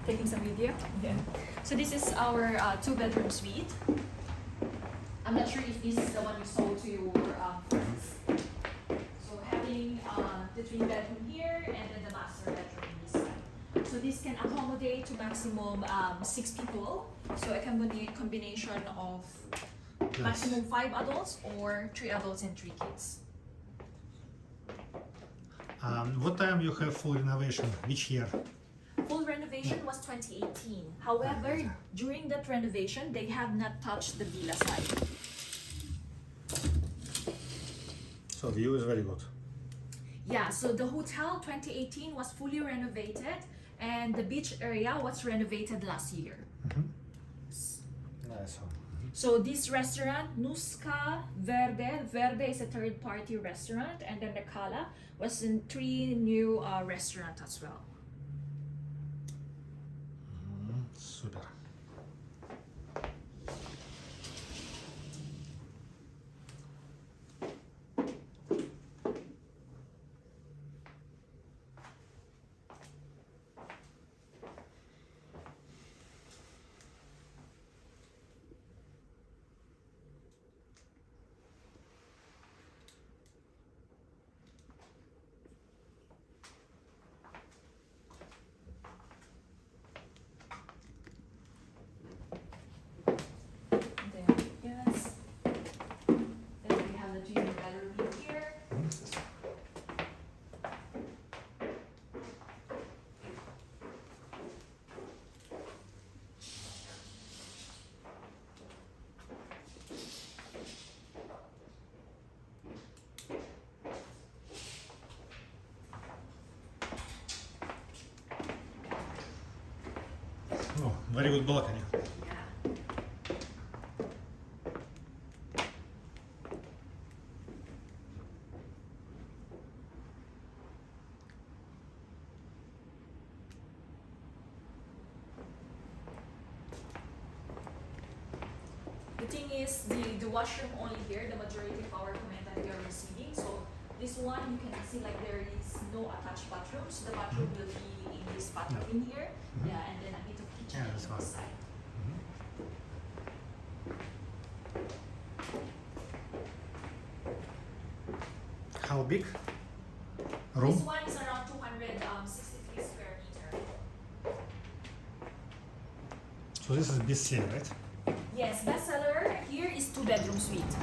Taking some video? Yeah. So this is our two-bedroom suite. I'm not sure if this is the one you sold to your friends. So having the twin bedroom here and then the master bedroom on this side. So this can accommodate to maximum 6 people. So a combination of maximum 5 adults or 3 adults and 3 kids. What time you have full renovation? Which year? Full renovation was 2018. However, during that renovation, they have not touched the villa side. So view is very good. Yeah, so the hotel 2018 was fully renovated and the beach area was renovated last year. Nice one. So this restaurant, Nuska Verde is a third-party restaurant, and then the Kala was in 3 new restaurants as well. Super. Yes. Then we have the junior bedroom here. Oh, very good balcony. Yeah. The thing is, the washroom only here, the majority of our comment that we are receiving. So this one, you can see like there is no attached bathroom. So the bathroom will be in this bathroom in here. Yeah, and then a bit of kitchen Yeah, on that's this fine. side. How big? This Room? one is around 263 square meter. So this is BC, right? Yes, bestseller here is 2-bedroom suite.